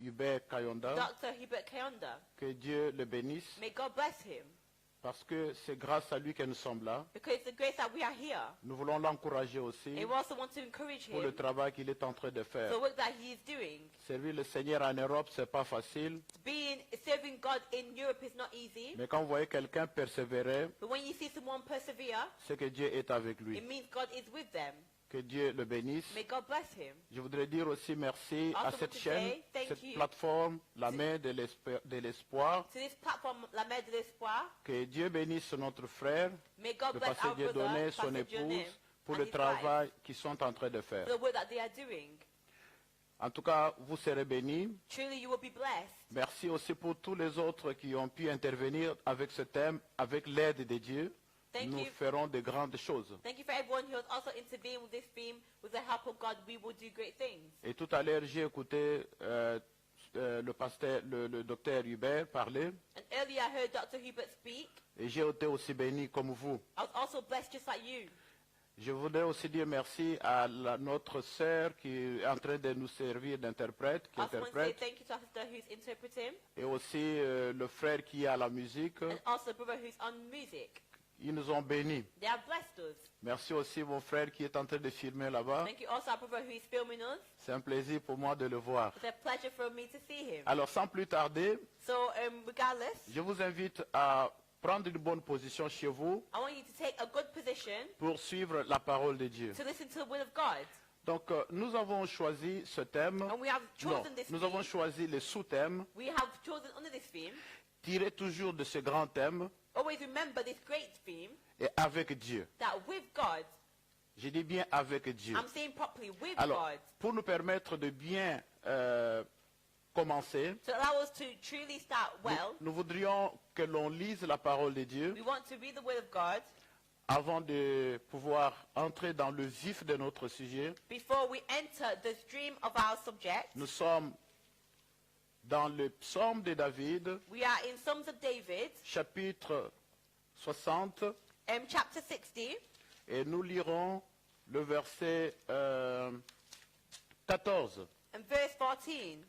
Hubert Kayonda. Dr. Hubert Kayonda. Que Dieu le bénisse, May God bless him. parce que c'est grâce à lui que nous sommes là. Because it's the grace that we are here. Nous voulons l'encourager aussi And we also want to encourage pour le him travail qu'il est en train de faire. for the work that he is doing. Servir le Seigneur en Europe, c'est pas facile, Serving God in Europe is not easy. mais quand vous voyez quelqu'un persévérer, But when you see someone persevere, c'est que Dieu est avec lui. it means God is with them. Que Dieu le bénisse. May God bless him. Je voudrais dire aussi merci à Also cette want to chaîne, say thank cette you plateforme, la main de l'espoir. To this platform, La Mère de l'Espoir, Que Dieu bénisse notre frère, may God le bless pasteur our brother, Dieudonné, son Pastor Dieudonné, épouse, pour and le his travail qu'ils sont en train de faire. wife, the work that they are doing. En tout cas, vous serez bénis. Truly you will be blessed. Merci aussi pour tous les autres qui ont pu intervenir avec ce thème, avec l'aide de Dieu. Thank Nous you. ferons de grandes choses. Thank you for everyone who has also intervened with this theme. With the help of God, we will do great things. Et tout à l'heure, j'ai écouté le pasteur, le docteur Hubert parler. And earlier I heard Dr. Hubert speak. Et j'ai été aussi béni comme vous. I was also blessed just like you. Je voudrais aussi dire merci à notre sœur qui est en train de nous servir d'interprète, qui I also want to say interprète, thank you to our sister who's interpreting, et aussi le frère qui est à la musique. and also the brother who's on music. Ils nous ont bénis. They have blessed us. Merci aussi mon frère qui est en train de filmer là-bas. Thank you also our brother who is filming us. C'est un plaisir pour moi de le voir. It's a pleasure for me to see him. Alors sans plus tarder, So, regardless, je vous invite à prendre une bonne position chez vous I want you to take a good position pour suivre la parole de Dieu. to listen to the will of God. Donc nous avons choisi ce thème. And we have Non, chosen this nous avons theme. choisi les sous-thèmes. We have chosen under this theme. Tirez toujours de ce grand thème Always remember this great theme et avec Dieu. that with God, Je dis bien avec Dieu. I'm saying properly, with Alors, God, pour nous permettre de bien commencer, to allow us to truly start well, nous voudrions que l'on lise la parole de Dieu we want to read the will of God avant de pouvoir entrer dans le vif de notre sujet. before we enter the stream of our subject. Nous sommes dans le psaume de David, We are in Psalms of David, chapitre 60, chapter 60, et nous lirons le verset 14. and verse 14.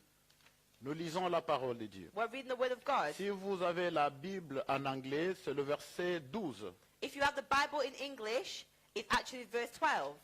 Nous lisons la parole de Dieu. We're reading the will of God. Si vous avez la Bible en anglais, c'est le verset 12. If you have the Bible in English, it's actually verse 12.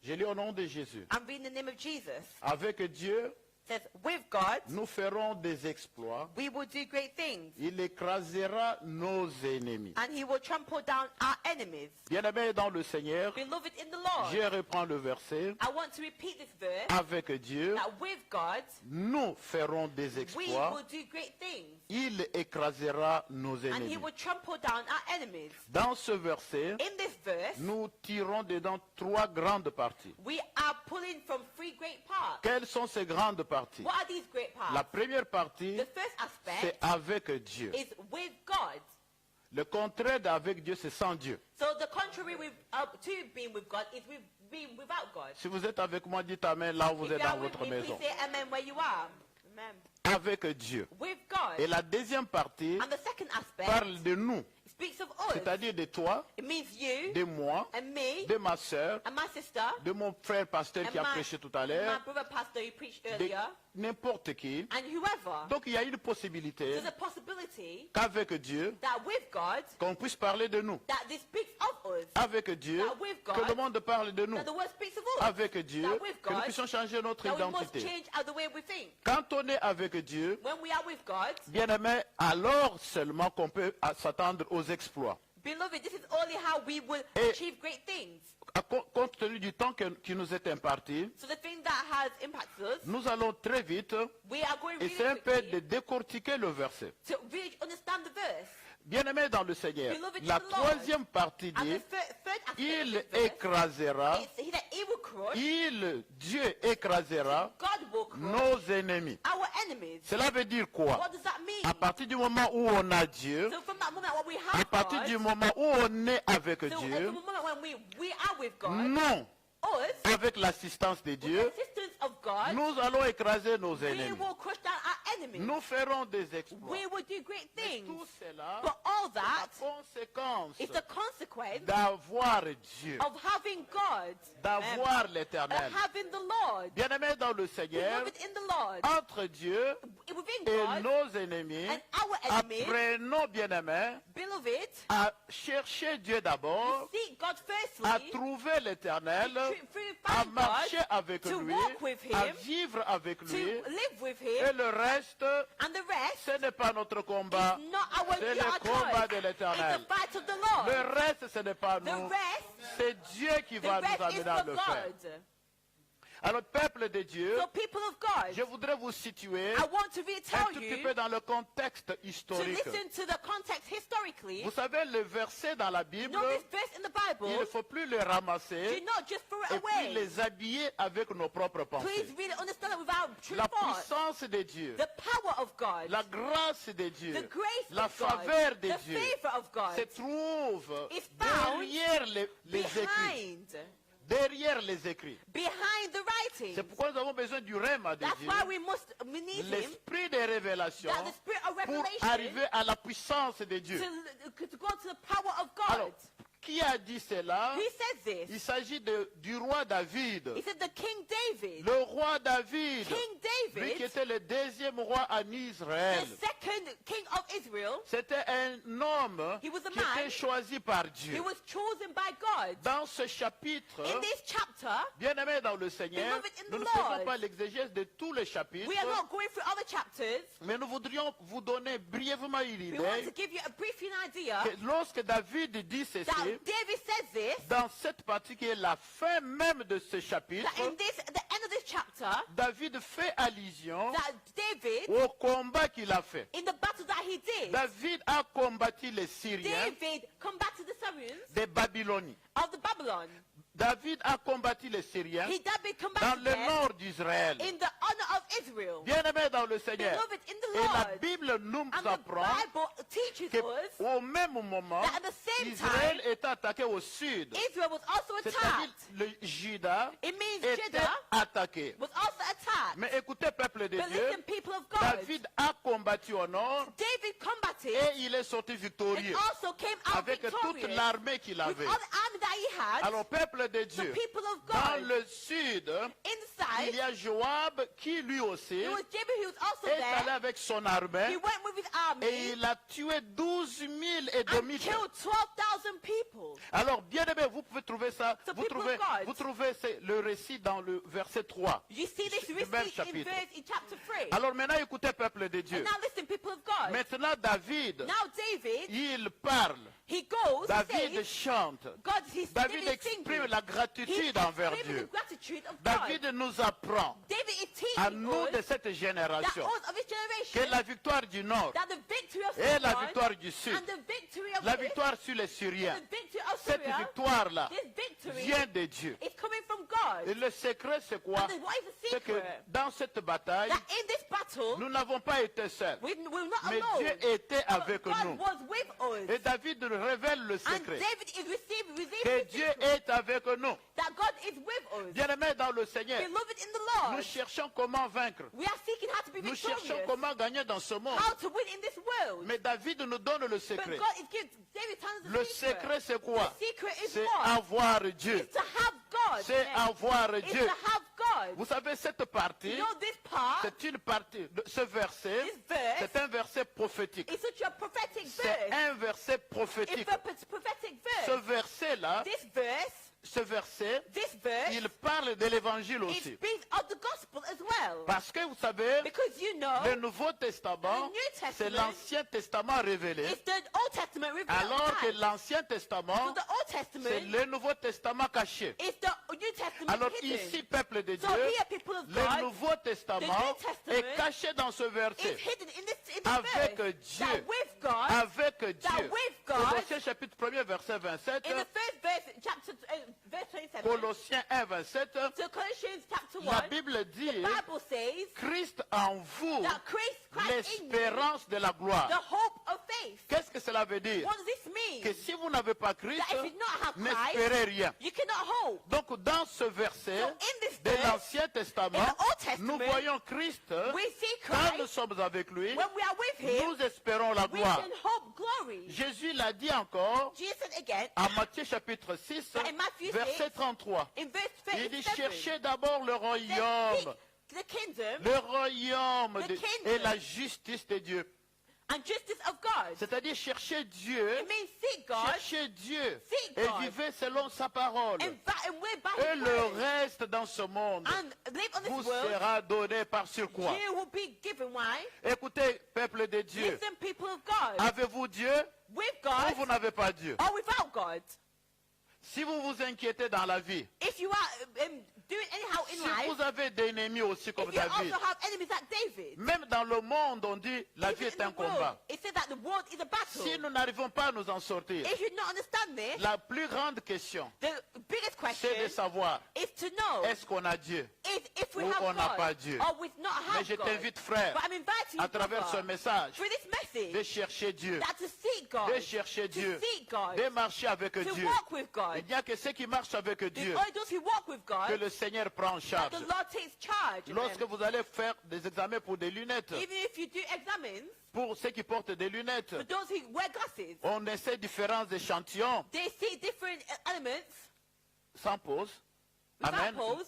Je lis au nom de Jésus. I'm reading the name of Jesus. Avec Dieu, It says, with God, nous ferons des exploits. we will do great things, Il écrasera nos ennemis. and he will trample down our enemies. Bien-aimés dans le Seigneur, Beloved in the Lord, je reprends le verset. I want to repeat this verse, Avec Dieu, that with God, nous ferons des we exploits. will do great things, Il écrasera nos and he ennemis. will trample down our enemies. Dans ce verset, In this verse, nous tirons dedans trois grandes parties. we are pulling from three great parts. Quelles sont ces grandes parties? What are these great La parts? première partie, The first c'est aspect avec Dieu. is with God. Le contraire d'avec Dieu, c'est sans Dieu. So the contrary to being with God is with being without God. Si vous êtes avec moi, dites Amen là où vous If êtes you are dans with votre me, please maison. say amen where you are. Amen. Avec Dieu. With God. Et la deuxième partie And the second aspect parle de nous, speaks of us. c'est-à-dire de toi, It means you de moi, and me de ma soeur, and my sister de mon frère pasteur and qui a prêché tout à my l'heure, brother pastor who preached de earlier n'importe qui. and whoever. Donc il y a une possibilité There's a possibility qu'avec Dieu, that with God, qu'on puisse parler de nous. that this speaks of us. Avec Dieu, That with God, que le monde parle de nous. That the word speaks of us. Avec Dieu, That with que nous God, puissions changer notre that we must identité. change the way we think. Quand on est avec Dieu, When we are with God, bien aimé, alors seulement qu'on peut s'attendre aux exploits. beloved, this is only how we will Et- achieve great things. Compte tenu du temps qui nous est imparti, So the thing that has impacted us, nous allons très vite we are going really essayer un peu de quickly décortiquer le verset. to really understand the verse. Bien-aimé dans le Seigneur, Beloved in la the Lord. troisième partie And dit, the third aspect il of this verse, écrasera, he will crush, Dieu écrasera God will crush nos ennemis. our enemies. Cela veut dire quoi? What does that mean? À partir du moment où on a Dieu, So from that moment when we à have partir God, du moment où on est avec so at the Dieu, moment when we are with God, non, us, avec l'assistance de with the Dieu, assistance of God, nous allons écraser nos we ennemis. will crush down our enemies. Nous ferons des exploits. We will do great Mais things. tout cela, But all la that conséquence is the consequence d'avoir Dieu, of having God, d'avoir and l'Éternel. having the Lord. Bien-aimés dans le Seigneur, Beloved in the Lord, entre Dieu within et God nos ennemis, and our enemies, apprenons, bien-aimés, beloved, à chercher Dieu d'abord, seek God à firstly, trouver l'Éternel, through à find marcher God, avec to lui, walk with à him, vivre avec to lui, live with et him, le reste, and the rest ce n'est pas notre combat, is not our, c'est le our combat choice. de It's l'Éternel. the fight of the Lord. Le reste, ce n'est pas The nous, rest, c'est Dieu qui the va nous rest is amener à for le faire. God. Alors, peuple de Dieu, So people of God, je voudrais vous situer I want to really un tell tout petit you peu dans le contexte to historique. listen to the context historically. Vous savez, le verset dans la Bible, Know this verse in the Bible. il ne faut plus le Do ramasser not just throw it et puis away. les habiller avec nos propres Please pensées. really understand that without true La thought, puissance de Dieu, the power of God, la grâce de the Dieu, grace la of God, faveur de the Dieu favor of God se trouve is found derrière les écrits. Derrière les écrits. behind the C'est writings. pourquoi nous avons besoin du rhéma de That's Dieu, why we need Him, l'esprit de révélation, that the spirit of pour revelation, arriver à la puissance de Dieu. to go to the power of Alors, God. qui a dit cela? Who says this? Il s'agit du roi David. He said the King David. Le roi David, King lui qui David, était le deuxième roi en Israël, the second king of Israel, c'était un homme He was a qui man. était choisi par he Dieu. was chosen by God. Dans ce chapitre, In this chapter, bien-aimés dans le Seigneur, Beloved in nous the ne faisons Lord, pas l'exégèse de tous les chapitres, we are not going through other chapters. mais nous voudrions vous donner brièvement une We want to idée give you a brief idea que lorsque David dit that ceci, David says this, dans cette partie qui est la fin même de ce chapitre, that in this, at the end of this chapter, David fait allusion that David, au combat qu'il a fait. in the battle that he did, David a combattu les Syriens David combated the Syrians des Babyloniens. of the Babylon. David a combattu les Syriens David dans combated le them nord d'Israël. in the honor of Israel. Bien-aimés dans le Seigneur. Beloved in the Et la Lord. Bible nous And the apprend Bible teaches us qu'au même moment, that at the same Israël time, est attaqué au sud. Israel was also C'est-à-dire attacked. le Juda It means était Judah attaqué. was also attacked. Mais écoutez, peuple de But Dieu, listen, people of God, David a combattu au nord David combated et il est sorti and victorieux also came out avec toute victorious l'armée qu'il with avait. all the army that he had. Alors, peuple de The Dieu, people of dans God, le sud, inside, il y a Joab qui lui aussi it was David who was also est allé there. avec son He armée went with his et army il a tué 12 000 and édomites. killed 12,000 people. Alors, bien aimé, vous pouvez trouver ça, So vous people trouvez, of God, vous trouvez le récit dans le verset 3. You see this Du même receipt in chapitre. verse in chapter 3. Alors maintenant, écoutez, peuple de Dieu. And now listen, people of God. Maintenant, David, Now David, il parle. he goes, David he says, chante. God, he's David David exprime singing. la He's gratitude envers explaining Dieu. the gratitude of David God. nous apprend David is à teaching nous de us cette that génération us of his que generation, la victoire du Nord that the victory of et la Syrian victoire du Sud, and the victory of la this, victoire sur les Syriens, the victory of cette Syria, victoire-là this victory vient de Dieu. is coming from God. Et le secret, c'est quoi? And then what is the C'est que secret? dans cette bataille, That in this battle, nous n'avons pas été seuls, we're not mais alone. Dieu était But avec God nous. was with us. Et David nous révèle le And secret, David is receiving que the Dieu secret, est avec nous. that God is with us. Bien-aimés dans le Seigneur, Beloved in the nous Lord, cherchons comment vaincre. we are seeking how to be Nous cherchons victorious, comment gagner dans ce monde. how to win in this world. Mais David nous donne le But secret. God is giving David tells us Le the secret. secret, c'est quoi? The secret is C'est what? avoir Dieu. It's to have God. C'est avoir It's Dieu. to have God. Vous savez, cette partie, You know this part, c'est une partie, ce verset, this verse, c'est un verset prophétique. it's such a prophetic C'est verse. un verset prophétique. It's a prophetic Ce verse. verset-là, This verse, ce verset, il this parle de l'évangile it aussi. speaks of the gospel as well. Parce que vous savez, Because you know, le Nouveau Testament, The New Testament, c'est l'Ancien Testament révélé, it's the Old Testament revealed. alors que back. l'Ancien So Testament, the Old c'est Testament le Nouveau Testament caché. is the New Testament Alors hidden. ici, peuple de So Dieu, here, people of le God, Nouveau Testament Testament est caché dans ce is verset. hidden in this Avec verse. Dieu. That with God, Avec that Dieu. with God, Colossiens chapitre 1er, verset 27. in the first verse, chapter verse 27, Colossiens 1, 27. so Colossians chapter 1, La Bible dit, the Bible says Christ en vous, that Christ in you, l'espérance de la gloire. the hope of faith. Qu'est-ce que cela veut dire? What does this mean? Que si vous n'avez pas Christ, That if you do not have n'espérez Christ, rien. you cannot hope. Donc dans ce verset, So in this de l'Ancien Testament, in the Old Testament, nous voyons Christ. we see Quand nous Christ. sommes avec lui, When we are with him, nous espérons la we gloire. can hope glory. Jésus l'a dit encore Jesus said again, en Matthieu chapitre 6, in Matthew 6, verset 33. in verse Il dit, 37, cherchez d'abord le says, royaume, seek the kingdom le royaume The de- kingdom. et la justice de Dieu. and justice of God. C'est-à-dire chercher Dieu, It means seek God chercher Dieu Seek et God. vivez selon sa parole. and live by Et his le word. reste dans ce monde And live on vous this world, sera donné par surcroît. you will be given. Why? Écoutez, peuple de Dieu, Listen, people of God. avez-vous Dieu With ou vous God n'avez pas Dieu? or without God. Si vous vous inquiétez dans la vie, If you are doing anyhow in si life, vous avez des ennemis aussi comme if you David, also have enemies like David, même dans le monde, on dit la vie even est in un the world, combat. it says that the world is a battle. Si nous n'arrivons pas à nous en sortir, If you not understand this, la plus grande question, the biggest question c'est de savoir, is to know est-ce qu'on a Dieu? if we ou have on n'a God pas Dieu. or we not Mais have je God. t'invite, frère, But I'm inviting à you, travers ce brother, message, through this message, de chercher Dieu, that to seek God, de chercher to Dieu, seek God, de marcher avec to Dieu. walk with God. Il n'y a que ceux qui marchent avec Dieu It's only those who walk with que God le Seigneur prend en that charge. the Lord takes charge. Lorsque Amen. vous allez faire des examens pour des lunettes, Even if you do examines, pour ceux qui portent des lunettes, for those who wear glasses, on essaie différents échantillons they see different elements sans pause. without Amen. pause.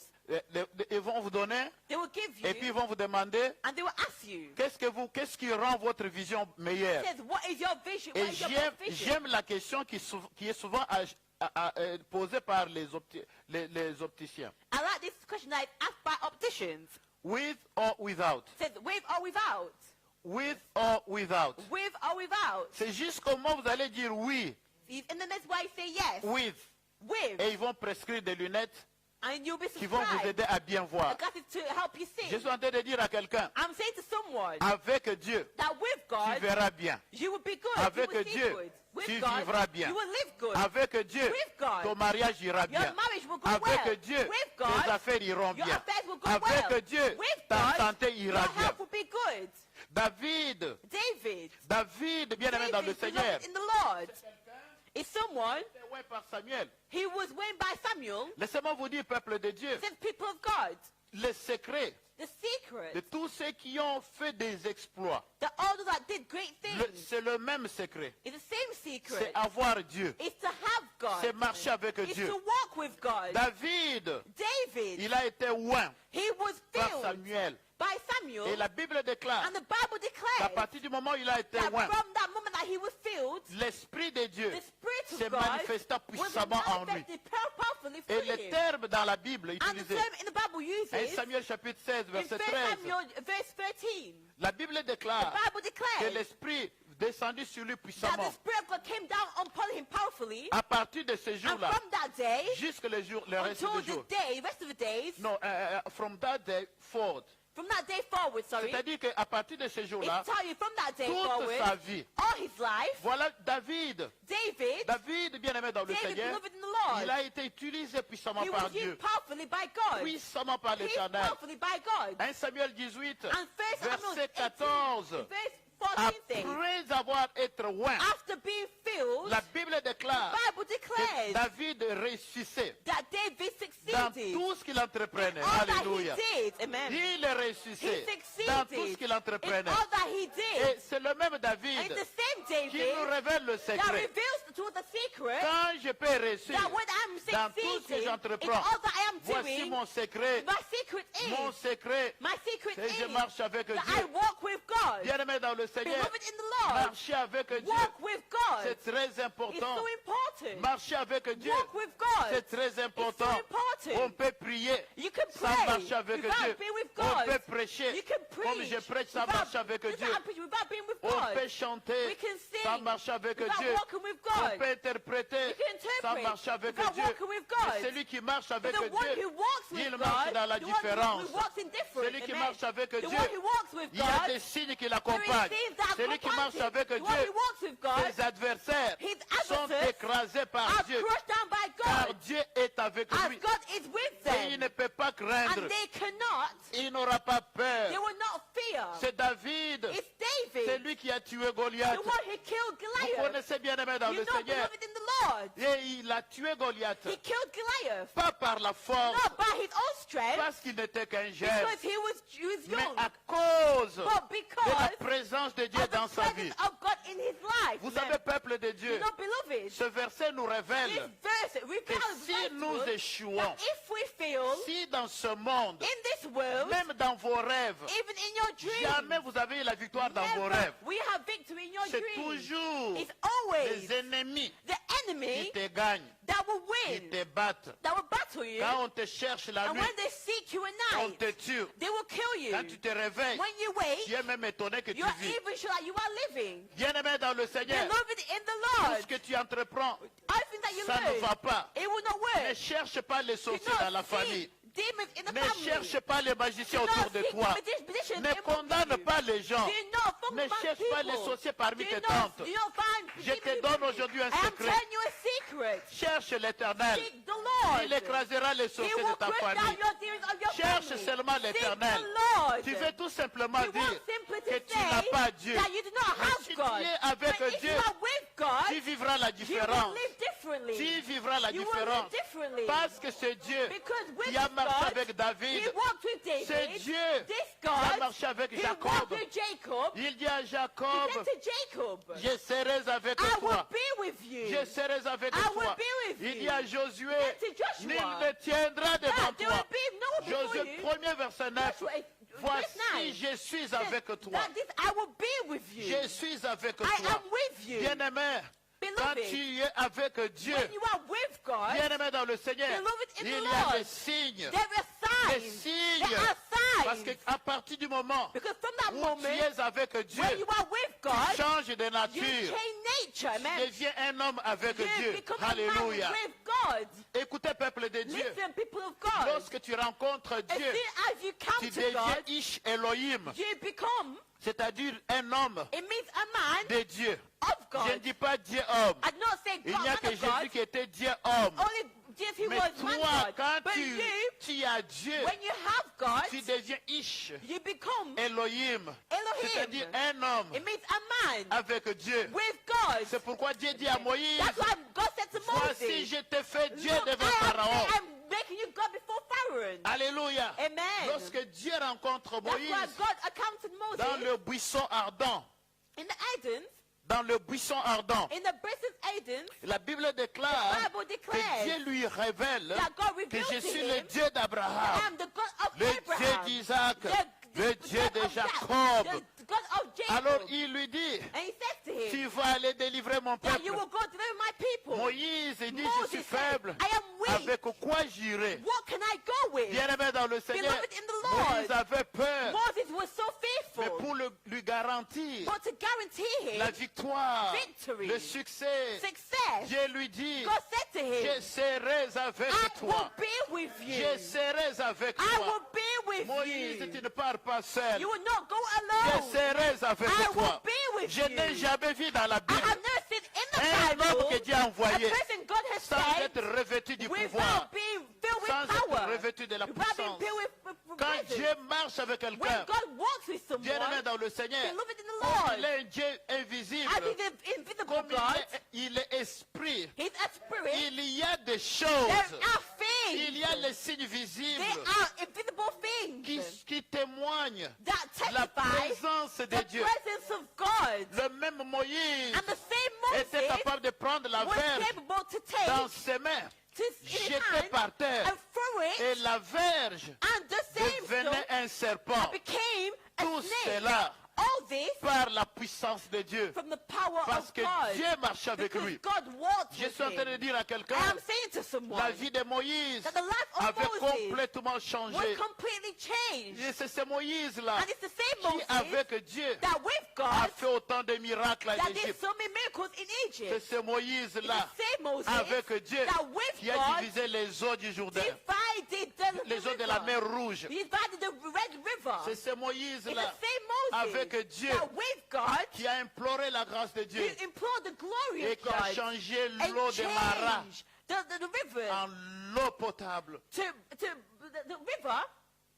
Ils vont vous donner They will give et puis ils you vont vous demander and they will ask you. qu'est-ce qui rend votre vision meilleure. It says, what is your vision? Et What is your best vision? j'aime la question qui est souvent posée par les opticiens. I like this question that is asked by opticians. With or without? It says, with or without? With or without? With or without? C'est juste comment vous allez dire oui, In the next way, say yes. with. With. Et ils vont prescrire des lunettes And you'll be qui vont vous surprised. aider à bien voir. The glasses to help you see. Je suis en train de dire à quelqu'un, I'm saying to someone avec Dieu, that with tu God, verras bien. you will be good. Avec you will see Dieu, good. With tu God, vivras bien. you will live good. Avec Dieu, With God, ton mariage ira your bien. marriage will go Avec well. Dieu, With tes God, affaires iront your bien. affairs will go Avec well. Dieu, With ta God, santé your ira bien. health will be good. David, David, bien-aimé dans le David, Seigneur, beloved in the Lord, is someone était ouais par Samuel. he was weaned by Samuel. Laissez-moi vous dire, peuple de Dieu, Says people of God, le secret the secret de tous ceux qui ont fait des exploits, that all those that did great things c'est le même secret. is the same C'est secret. avoir Dieu. Is to have God. C'est marcher avec Is Dieu. to walk with God. David, David, il a été oint he was par filled Samuel. by Samuel, Et la Bible déclare and the Bible qu'à declares partir du moment où il a été that oint, from that moment that he was filled, l'Esprit de Dieu the Spirit se of God manifesta was puissamment en lui. manifested powerfully Et through le him. terme dans la Bible And the utilisé, term in the Bible 1 uses Samuel chapitre 16, in 1 verset 13, Samuel verse 13, la Bible the déclare Bible que declares l'Esprit descendu sur lui that the puissamment. Spirit of God came down upon him powerfully, À partir de ce and jour-là, from that day jusque le reste until du jour. the rest of the days, Non, from that day forward. from that day forward, sorry, C'est-à-dire qu'à partir de ce jour-là, it's tell you from that day toute forward, sa vie. all his life, Voilà David. David, bien-aimé dans le David, Seigneur, beloved in the il Lord, a été utilisé puissamment he par was Dieu. used powerfully by God. Puissamment par Used l'Éternel. powerfully by God. 1 Samuel 18, And first Samuel verset 18, 14. verse 14 says, Après avoir été oint, after being filled, la Bible déclare the Bible que declares David réussissait that David dans succeeded tout ce qu'il entreprenait. all that Alléluia. he did. Amen. Il He réussissait succeeded dans tout ce qu'il in entreprenait. all that he Et did. c'est le même And David it's the same qui David nous révèle le that secret. reveals to the secret Quand je peux réussir that when I'm dans tout ce que succeeding in j'entreprends, all that I am voici doing, mon secret. my secret Mon is, secret, my secret c'est que je is marche avec that I Dieu. walk with God. Bien-aimé dans le Seigneur, Beloved in the Lord, marcher avec Dieu, walk with God. c'est très It's important. so important. Marcher avec Dieu, Walk with God. c'est très It's so important. On important. peut prier You can sans pray marcher avec without Dieu. being with On God. peut prêcher You can comme preach je prêche sans without, marcher avec Dieu. without being with On God. peut chanter We can sing sans marcher avec without Dieu. walking with On God. peut interpréter You can interpret sans marcher avec without Dieu. walking with Mais God. celui qui marche avec But the one Dieu, who walks with il marche God, dans la the one différence. who walks in difference, Celui qui amen. marche avec The Dieu, one who walks with il y a God, des signes qui there is l'accompagnent. things that Celui qui accompany marche him. avec The one Dieu, who walks with God ses adversaires his sont adversaires écrasés par are Dieu. crushed down by Car God, Dieu est avec as lui. God is with Et il them, ne peut pas craindre. and they cannot, Il n'aura pas peur. they will not fear. C'est David. It's C'est David, lui qui a tué Goliath. the one who killed Vous Goliath. connaissez bien aimé dans You le know, Seigneur. beloved in the Lord. Et il a tué Goliath. He killed Goliath. Pas par la force, Not by his own strength, parce qu'il n'était qu'un jeune, because he was mais young, à cause but de la because présence de Dieu of dans the sa vie. presence of God in his life. Vous savez, peuple de You Dieu, know, beloved, ce verset nous this révèle verse que reveals si nous that échouons, if we fail si dans ce monde, in this world, même dans vos rêves, even in your dreams, jamais vous avez eu la victoire dans vos never rêves, we have victory in your c'est dreams. toujours It's always les ennemis the qui enemy te gagnent, that will qui win, te battent. that will battle you, Quand on te cherche la and nuit, when they seek you at on night, te tue. they will kill you. Quand tu te réveilles, When you tu wake, es même étonné que tu you're vis. even sure that you are living. Bien-aimé dans le Seigneur, Beloved in the tout Lord, ce que tu entreprends, everything that you ça ne learn, va pas. it will not Ne work. cherche pas les Do sorciers dans la not famille. seek demons in the Ne family. cherche pas les magiciens Do autour not de seek toi. magicians Ne among condamne you. pas les gens. Do not fuck Ne among cherche pas les people. sorciers parmi Do tes not- tantes. do not find Je te people donne with aujourd'hui you. un I am secret. telling you a secret. Cherche l'Éternel. Seek the Lord. Il écrasera les He sorciers de will ta crush down famille. your demons of your Cherche family. seulement Seek l'Éternel. the Lord. Tu veux tout simplement You dire want simply que to tu n'as say pas Dieu. that you do not Mais have si God. tu es avec But if Dieu, you are with God, tu vivras la you will différence. live differently. Tu vivras la You will différence. live differently. Parce que c'est Dieu Because with qui a marché God, avec he David. walked with David. C'est Dieu This qui a God, marché avec he walked Jacob. with Jacob. Il dit à He Jacob, said to Jacob, je serai avec I will toi. be with you. Je serai avec I will toi. be with Il you. dit à Josué, And to Joshua, nul ne tiendra devant that there toi. will be no one before Josué you. 1er verset 9. Joshua, Voici, verse 9 je suis says avec toi. that this I will be with you. Je suis avec I toi. am with you. Bien-aimé, quand Beloved, tu es avec Dieu, when you are with God, bien-aimé dans le Seigneur, beloved in il the y a Lord, des signes. there are Des signs. signes. There are Parce signs. qu'à partir du moment Because from that où tu moment, es avec Dieu, when you are with tu God, changes de you nature. change nature, Tu man. deviens un homme avec You Dieu. become a man Alléluia. with God. Écoutez, peuple de Dieu, Listen, people of God. lorsque tu rencontres As Dieu, soon as you tu come to deviens God, Ish Elohim, you become, c'est-à-dire un homme it means a man de Dieu. of Je ne God. dis pas Dieu homme. I do not say Il God, n'y a man que of God. Jésus qui était Dieu homme. Only Jesus, he Mais was man toi, God. quand But tu as Dieu, when you have God, tu deviens Ish you become Elohim, c'est-à-dire Elohim. un homme It means a man avec Dieu. with God. C'est pourquoi Dieu dit à Moïse, That's why God said to voici, Moses, je te fais Dieu look, devant Pharaon. I'm making you God before Pharaoh. Alléluia. Amen. Lorsque Dieu rencontre That's why Moïse God accounted Moses dans le buisson ardent, in the Eden, dans le buisson ardent, in the British Eden, la Bible déclare the Bible que declares Dieu lui révèle that God que revealed je to suis him, le Dieu I d'Abraham, am the God of le Dieu Abraham, d'Isaac, le Dieu God de of Jacob. the God of Jacob. Alors il lui dit, And he said to him, tu vas aller délivrer mon that peuple. you will go deliver my people. Moïse dit, je Moses suis said, faible. I am weak. Avec quoi j'irai? What can I go with? Bien-aimé dans le Seigneur, Beloved in the Lord. Moïse avait peur. Moses was so Mais fearful. pour lui garantir But to guarantee him la victoire, victory, le succès, success, Dieu lui dit, God said to je him, serai avec I will toi. be with you. Je serai avec I toi. will be with Moïse, you. tu ne pars pas seul. You will not go Je alone. serai avec I will toi. be with Je you. n'ai jamais vu dans la I Bible have never seen in un the homme Bible que Dieu a a envoyé person God has sans sent être revêtu du pouvoir, without being filled with sans être power, revêtu de la without being puissance. filled with Quand presence. Dieu marche avec When quelqu'un, God walks with bien-aimé someone, dans le Seigneur, beloved in the comme Lord, il est un Dieu invisible, as he's an invisible comme God, il est esprit, he's a spirit, il y a des there choses, are things, il y a les signes visibles there are invisible things qui témoignent that la testify présence de the Dieu. presence of God. Le même Moïse And the same était Moses capable de prendre la was verge capable to take dans ses mains, to in his jeter hand par terre, and throw et it, la verge and the same stone devenait un serpent. became a Tout snake. cela All this par la puissance de Dieu, from the power parce of que God. Dieu marchait avec Because lui. God walked Je with suis en train de him. dire à quelqu'un, I am saying to someone la vie de Moïse that the life of avait Moses complètement was changé. completely changed. Et c'est ce Moïse-là And it's the same qui, Moses avec Dieu, that with a God fait autant de miracles en that did Égypte. so many miracles in C'est Egypt. ce It's Moïse-là, the same Moses avec Dieu, that with qui a God divisé les eaux du Jourdain, divided the les eaux de la mer river. Rouge. He divided the Red River. C'est ce It's the Moïse-là, same Moses avec Dieu, that with God qui a imploré la grâce de Dieu he implored the glory et of qui a God changé and l'eau de Mara changed the river en l'eau potable. to the river.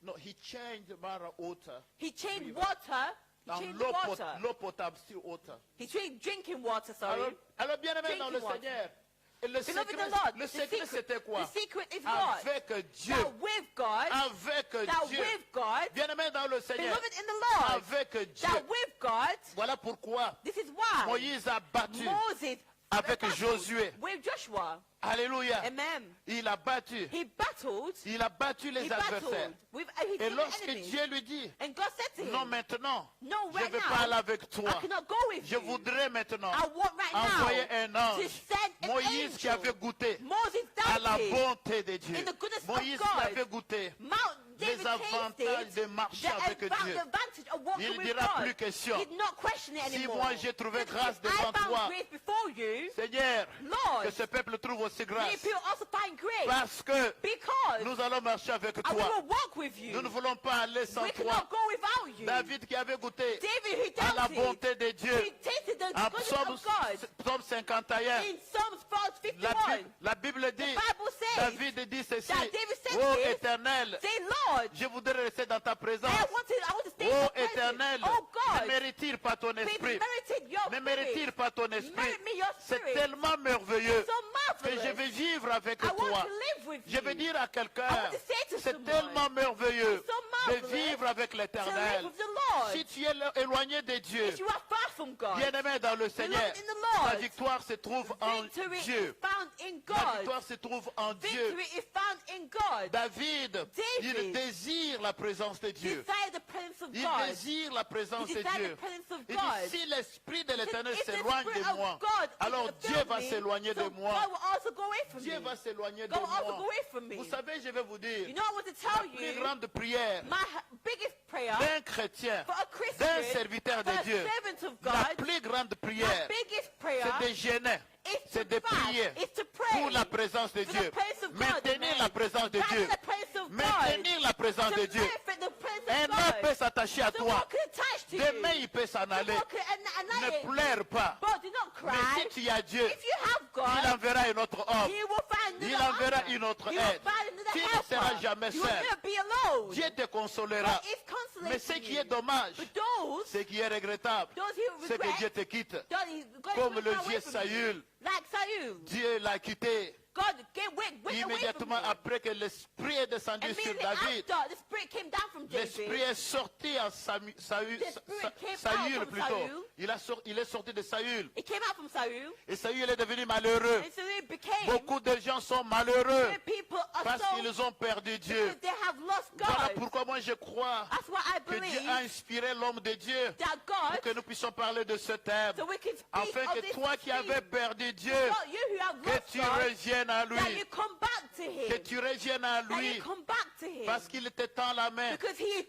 No, he changed Mara water He changed River. water. He en changed the water. l'eau potable, still water. He changed drinking water, sorry. Alors bien-aimé dans le Drinking water. Seigneur, Et le Beloved in secret, the Lord, le secret c'était quoi? the secret is what? Avec Dieu. That with God, Avec that Dieu. with God, Bien-aimé dans le Seigneur. beloved in the Lord, Avec Dieu. that with God, Voilà pourquoi this is why Moïse a battu Moses avec battled Josué. with Joshua. Alléluia. Amen. Il a battu. He battled. Il a battu les He adversaires. battled with his Et lorsque enemies. Dieu lui dit, And God said to him, non maintenant, no, je ne right veux now, pas aller avec toi. I cannot go with Je you. voudrais maintenant I want right envoyer now un to ange. send an Moïse qui angel. avait goûté Moses à la doubted bonté de Dieu. in the goodness Moïse of qui God. avait goûté Mount les David avantages tasted de marcher the avec Dieu. advantage of walking Il with dira God. plus question. He did not question it Si anymore. moi j'ai trouvé Because grâce if devant I found toi, grace before you, Seigneur, Lord, que ce peuple trouve aussi may grâce. people also find grace. Parce que Because nous allons marcher avec I toi. will walk with you. Nous ne voulons pas aller sans We toi. cannot go without you. David qui avait goûté David, he à la doubted. bonté de Dieu. He tasted the En goodness Psaume, of God. Psaume 51, In Psalms 51, la Bible dit, Bible says David dit ceci, that David said ô this, Éternel, say, Lord, je voudrais rester dans ta présence. I want to stay in Ô your presence. Éternel, Oh God, ne mérite pas ton please esprit. merited your Ne spirit. mérite pas ton esprit. Merit me your C'est spirit. tellement merveilleux So que je marvelous. vais vivre avec I want toi. to live with Je vais you. dire à quelqu'un, I want to say to c'est someone, tellement merveilleux so de marvelous vivre avec to l'Éternel. live with the Lord. Si tu es éloigné de Dieu, If you are far from God, bien-aimé dans le Seigneur, in the Lord, la victoire se trouve en victory Dieu. is found in La God. victoire se trouve en Dieu. Victory is found in God. David, il David désire la présence de Dieu. Desire the presence of Il God. désire la présence He de desire Dieu. the presence of Il God. dit, si l'Esprit de l'Éternel If the s'éloigne Spirit de of moi, God alors is Dieu va filled me, s'éloigner de so moi. God will also go away from Dieu me. va s'éloigner de God will also moi. go away from me. Vous savez, je vais vous dire, You know what I want to la tell plus you? grande prière My biggest prayer d'un chrétien, for a Christian, d'un serviteur for de a Dieu, servant of la God, plus grande my prière, biggest prayer c'est de gêner, is c'est to de fast, prier is to pray pour la présence de for Dieu. the presence of God. Maintenir la présence de That's Dieu. the presence of God. Maintenir la présence To de Dieu. benefit the presence Un of homme peut God. s'attacher à So toi. what can attach to Demain, you? il peut s'en aller. Ne pleure pas. But do not Mais cry. si tu as Dieu, If you have il God, enverra un autre homme. He will find Il another enverra helper. une autre He will aide. find another Tu ne helper. seras jamais You will seul. never be alone. Dieu te consolera. God is consolating Mais ce qui you. est dommage, But those ce qui est regrettable, who c'est que regret, Dieu te quitte. God Comme will le go away vieux from Saül. you. Like Saul. Dieu l'a quitté God went away from immédiatement him. après que l'Esprit est descendu sur Immediately David. after, the Spirit came down from L'Esprit David. est sorti en Saül, Spirit came out from plutôt. Saül. Il est sorti de Saül. It came out from Saul. Et Saül est devenu malheureux. And so it became, Beaucoup de gens sont malheureux the people are parce so, qu'ils ont perdu Dieu. because they have lost Voilà God. pourquoi moi je crois That's why I que Dieu believe a inspiré l'homme de Dieu that pour God, que nous puissions parler de ce thème. so we can speak Afin of que this toi qui avais theme. perdu Dieu, God, you who have que lost tu God, reviennes à that you lui. come back to Que Him. tu reviennes à That lui. you come back to Him. Parce qu'il te tend la main. Because He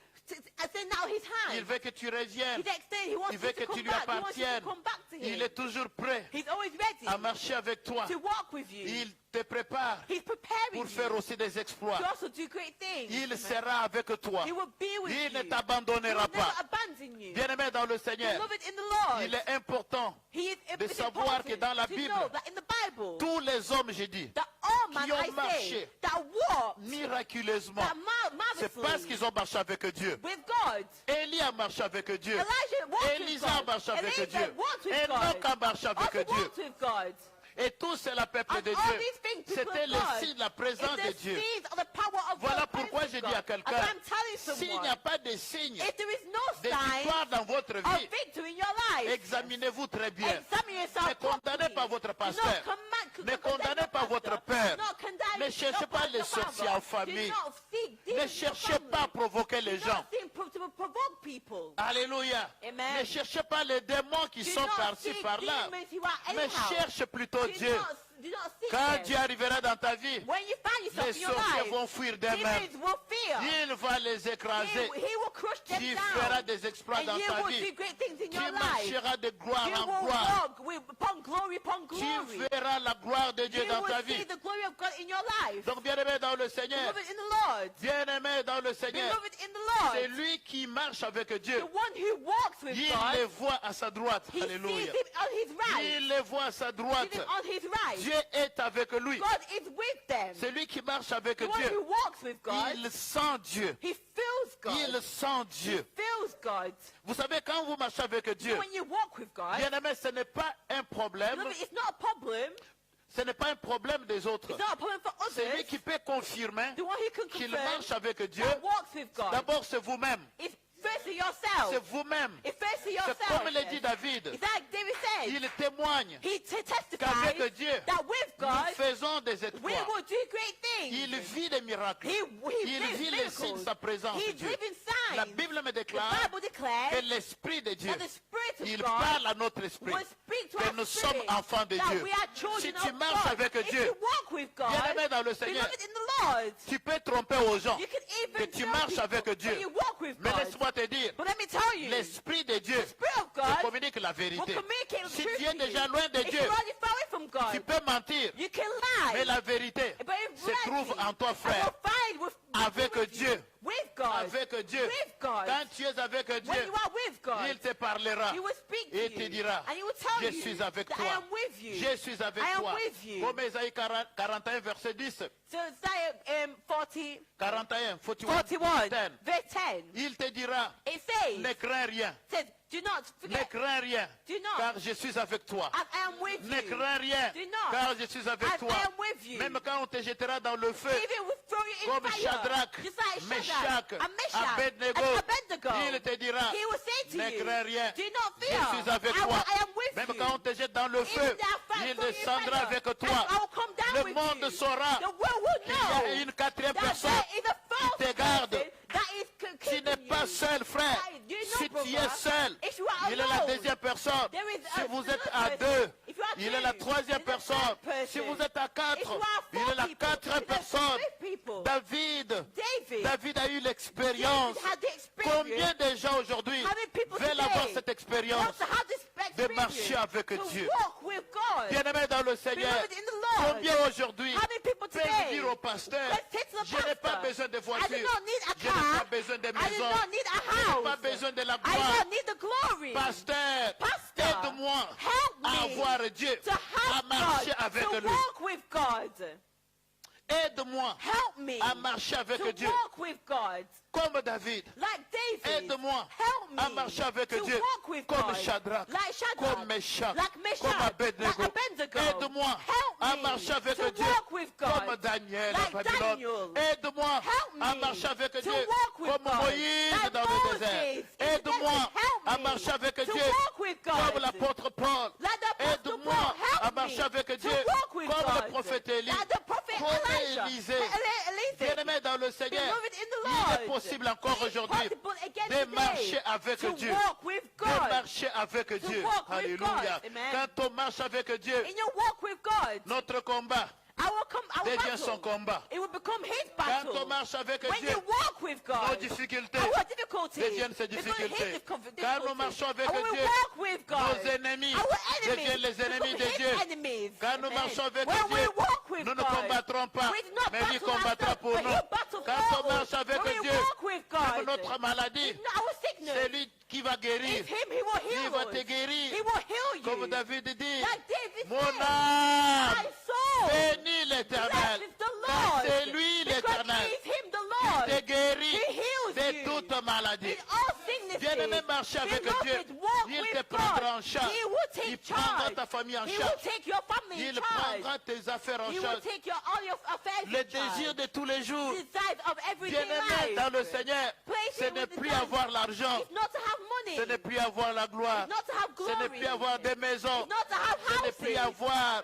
extended out His Il hand. veut que tu reviennes. He wants Il you veut to que come tu lui back. He wants you to appartiennes. come back to Il Him. est toujours prêt He's always ready à marcher avec toi. to walk with you. Il te prépare He's preparing pour faire you aussi des exploits. to also do great things. Il Amen. sera avec toi. He will be with Il you. ne He t'abandonnera will never pas. abandon you. Bien-aimé dans le Seigneur, Beloved in the Lord, il est important He is de it's savoir important que dans la to Bible, know that in the Bible, tous les hommes, j'ai dit, that all man qui ont I say, marché that walked, miraculeusement, that c'est parce marvelously qu'ils ont marché avec Dieu. with God. Élie a marché avec Dieu. Elijah walked with Élisa a God. marché avec Elijah Dieu. walked with Enoch God. a marché avec Also Dieu. walked with God. Et tout c'est le peuple And de all Dieu. these things people C'était of le God. signe, la présence It's de the Dieu. seeds of the power of Voilà God, pourquoi presence je of dis à God. quelqu'un, That's why I'm telling s'il n'y someone, a pas de signe if there is no de sign victoire dans votre of vie, victory in your life, examinez-vous très bien. examine yourself Ne condamnez properly. pas votre Do pasteur. not command- Ne condamnez condemn pas your votre pastor. père. Do not condemn Ne cherchez your pas pastor, les sorciers father. en famille. Do not seek Ne demons in your cherchez family. pas à provoquer les Do gens. not seek to provoke people. Alléluia. Amen. Ne cherchez pas les démons qui Do sont not par-ci seek par-là. demons who are Mais anyhow. cherche plutôt Do Dieu. not seek Quand them. Dieu arrivera dans ta vie, When you find yourself les in your sorciers life, vont fuir d'eux-mêmes. demons will fear. Il va les écraser. He will crush them Tu down. feras des exploits And dans you ta will vie. do great things in Tu your life. marcheras de gloire You en will gloire. walk upon glory upon Tu glory. verras la gloire de Dieu You dans will ta see vie. the glory of God in your life. Donc bien-aimé dans le Seigneur, Beloved in the Lord. bien-aimé dans le Seigneur, Beloved in the c'est Lord. lui qui marche avec The Dieu. one who walks with Il God. les voit à sa droite. He sees Alléluia. him on his right. Il les voit à sa droite. Sees him on his right. Dieu est avec lui. God is with them. C'est lui qui marche avec The one Dieu. who walks with God. Il sent Dieu. He feels God. Il sent He Dieu. feels God. Vous savez, quand vous marchez avec Dieu, So when you walk with God, bien-aimé, ce n'est pas un problème. beloved, it's not a problem. Ce n'est pas un problème des autres. It's not a problem for C'est lui others. qui peut confirmer The one who can qu'il confirm marche avec Dieu. that walks with God. D'abord, c'est vous-même. It's firstly yourself. C'est vous-même. It's firstly C'est yourself. comme le dit David. It's like David said. Il témoigne He testifies qu'avec Dieu, that with nous God, faisons des we exploits. will do great things. Il vit des miracles. He Il lives vit les signes miracles. de sa présence, He Dieu. lives in La signs. Bible me The déclare Bible declares que l'Esprit de Dieu, that the Spirit of il God parle à notre esprit, will speak to que our nous sommes spirit enfants de that Dieu. we are children Si tu of marches God. avec If Dieu, you walk with God, bien-aimé dans le Seigneur, beloved in the Lord, tu peux tromper aux gens you can que even tu tell marches people avec that Dieu. you walk with Mais God. laisse-moi te dire, But let me tell you, l'Esprit de Dieu the Spirit of te God communique la will vérité. communicate the Si truth tu es to déjà you. loin de If Dieu, you're already far away from God, tu peux mentir, you can mais lie. la vérité But in se trouve reality, en toi, I frère. will find with Avec with Dieu. you, with God, Avec Dieu. with God. Quand tu es avec When Dieu, you are with God, il te parlera. He will speak to Et te you, dira, and He will tell je you suis avec that toi. I am with you. Je suis avec I am toi. with you. Comme Ésaïe 41, verset 10. So Isaiah 40, 41, 41, 10. verse 10, Il te dira, it says, ne crains rien. says, do not Ne forget, crains rien, do not, car je suis avec toi. as I am with Ne you. crains rien, Do not, car je suis avec as toi. I am with you. Même quand on te jettera dans le feu, Even with throw you in comme fire, Shadrach, just like Meshach, and Meshach, Abednego, and Abednego, il te dira, He will say to ne you, crains rien, do not je fear, suis avec I toi. am with Même you. quand on te jette dans le feu, Even though I il throw you in descendra fire, avec and toi. I will come down Le with monde you. saura The world will qu'il y a know une quatrième that personne there is a fourth qui te garde. person that is Tu n'es keeping pas you. seul, frère. Do you know, Si tu brother, es seul, if you are il est la alone, deuxième personne. there is Si a vous third êtes à person. deux, If you are il two, est la troisième there is a personne. third Si person. vous êtes à If quatre, you are il four est la people, quatrième there is personne. five people. David, David, David a eu l'expérience. David had the experience. Combien de gens aujourd'hui How many people veulent today avoir cette expérience want to have this de experience marcher avec to Dieu? walk with God? Bien-aimé dans le Seigneur, Beloved in the Lord. combien aujourd'hui How many people peuvent today dire au pasteur, can say to the je n'ai pas pastor, besoin de I do voiture, not need a je n'ai pas car, besoin de I do maison, not need a je n'ai house, pas besoin de la I do gloire. not need the glory. Pasteur, Pastor, aide-moi help à me avoir Dieu, to à have marcher God, avec to lui. walk with God. Aide-moi Help me à marcher avec to Dieu, walk with God. comme David. Like David, Aide-moi help me à marcher avec to Dieu, walk with comme God. Shadrach, Like Shadrach, comme Meshach, like Meshach, comme Abednego. like Abednego. Aide-moi Help à me marcher avec to Dieu, walk with God. comme Daniel Like à Babylone. Daniel. Aide-moi Help à me marcher avec to Dieu, walk with comme God. Moïse Like dans le Moses désert. in the Aide-moi desert. Help à me marcher avec to Dieu, walk with God. comme l'apôtre Paul. Like the Apostle Aide-moi Paul, help à me marcher avec to Dieu, walk with comme God. le prophète Élie, Like the prophet comme Elijah, Élisée. Elise. Bien-aimé dans le Seigneur, Beloved in the il est Lord, possible encore it is aujourd'hui possible again de today marcher avec to Dieu. walk with De God. marcher avec Dieu. walk with Alléluia. God. Amen. Quand on marche avec Dieu, In your walk with God, notre combat our devient son battle, combat. it will become His Quand battle. on marche avec When Dieu, you walk with nos God, difficultés our difficulties deviennent ses become difficultés. His difficulties. Quand nous marchons avec And when we Dieu, walk with God, nos ennemis our enemies deviennent les ennemis become de His Dieu. enemies. Quand nous Amen. marchons avec When we Dieu, walk with nous ne God, combattrons pas, we do not mais lui battle combattra ourselves, pour but nous. He battle Quand for on us. marche avec When we Dieu, walk with God, même notre maladie, it's not our sickness. c'est lui qui va guérir. It's Him, He will Il heal va us. te guérir. He will heal you. Comme David dit, Like David mon said, âme my soul bénit l'Éternel. blesses the Car Lord. c'est lui Because l'Éternel He is Him, the qui Lord. te guérit He heals de you. toute maladie. In all sicknesses, Bien-aimé, marcher avec beloved, Dieu. walk Il with te God. prendra en charge. He will Il take prendra charge. ta famille en He charge. will take your family in Il charge. prendra tes affaires en He will charge. take all your affairs Le in charge. désir de tous les jours. Desires of everyday Bien-aimé life. dans le Seigneur, Place ce it n'est with the plus devil. avoir l'argent. It's not to have money. Ce n'est plus avoir la gloire. It's not to have Ce glory. n'est plus avoir des maisons. It's not to have Ce n'est houses. plus avoir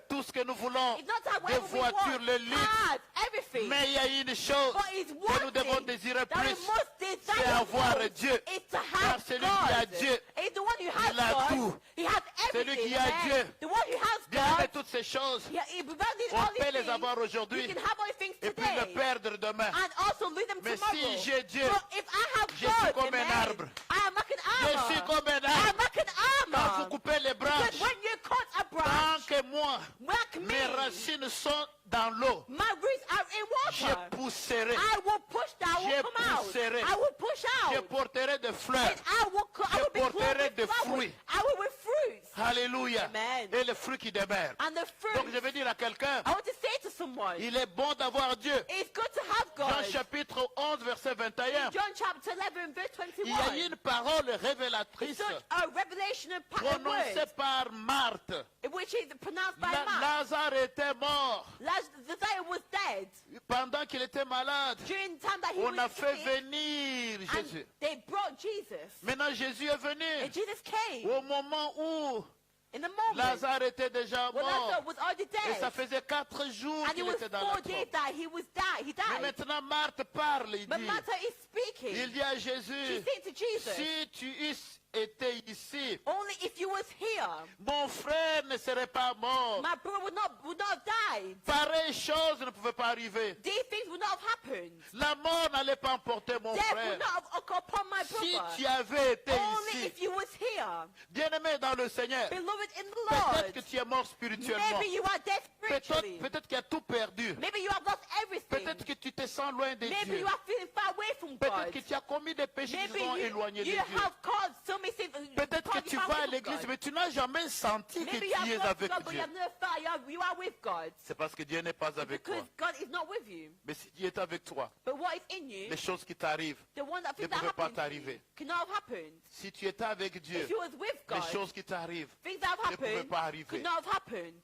tout ce que nous voulons. It's not to have Des whatever we voitures, want. le luxe. Cars, everything. Mais il y a une chose But it's que one nous devons thing désirer that we plus. must desire C'est avoir most. Dieu. It's to Car have celui qui a God. Dieu, It's the one who has il a God. tout. He has Celui everything. qui a Amen. Dieu. The one who has Bien God. avec toutes ces choses, Without these on all peut these les things, avoir aujourd'hui you can have all these things et puis today. le perdre demain. And also lose them Mais tomorrow. si j'ai Dieu, But if I have je God, suis comme un amen, arbre. I am like an Je armor. suis comme un I arbre. am like an Quand vous armor. coupez les Because branches, when you cut a tant branch, que moi, like me, mes racines sont dans l'eau, my roots are in je water. pousserai, I will push down, I Je will come out. pousserai. I will push je out. porterai des fleurs. And I will be porterai clothed des with flowers. fruits. I will with fruits. Alléluia. Amen. Et le fruit qui demeure. And the Donc je fruit, veux dire à quelqu'un, I want to say to someone, il est bon d'avoir Dieu. it's good to have Jean God. chapitre 11, verset 21. John chapter 11, verse Il y a 21. une parole révélatrice Such a revelation of prononcée word, par Marthe. which is pronounced by Mark. Lazare était mort. Lazarus was dead Pendant qu'il était malade, during the time that he on a was fait sick, venir and Jésus. they brought Jesus. Maintenant, Jésus est venu And Jesus came au moment où in the moment Lazare était déjà when mort. Lazarus was already Et ça dead. faisait 4 jours And it qu'il was était dans 4 la days tombe. that he Mais died. maintenant, Marthe parle, il But dit, Martha is speaking. il dit à She Jésus, said to Jesus, si tu eusses été ici, only if you was here, mon frère ne serait pas mort. my brother would not have died. Pareille chose ne pouvait pas arriver. These things would not have happened. La mort n'allait pas emporter mon Death frère. would not have occurred upon my Si brother. tu avais été Only ici, if you was here. bien-aimé dans le Seigneur, Beloved in the peut-être que Lord. tu es mort spirituellement. Maybe you are dead spiritually. Peut-être qu'il y a tout perdu. Maybe you have lost everything. Peut-être que tu te sens loin de Maybe Dieu. you are feeling far away from Peut-être God. que tu as commis des péchés qui Maybe sont éloignés de you Dieu. have caused so many sins. Peut-être que caused tu you far vas away à from l'église, God. mais tu n'as jamais senti que Maybe tu you have es gone to avec God, but you Dieu. have never felt you are with God. C'est parce que Dieu n'est pas avec toi. Because God is not with you. Mais si Dieu est avec toi, But what is in you, les choses qui t'arrivent, the one that ne things that pouvaient pas happened to you, t'arriver. cannot have happened. Si tu étais avec Dieu, If you was with les God, choses qui t'arrivent, things that have ne pouvaient happened pas arriver. could not have happened.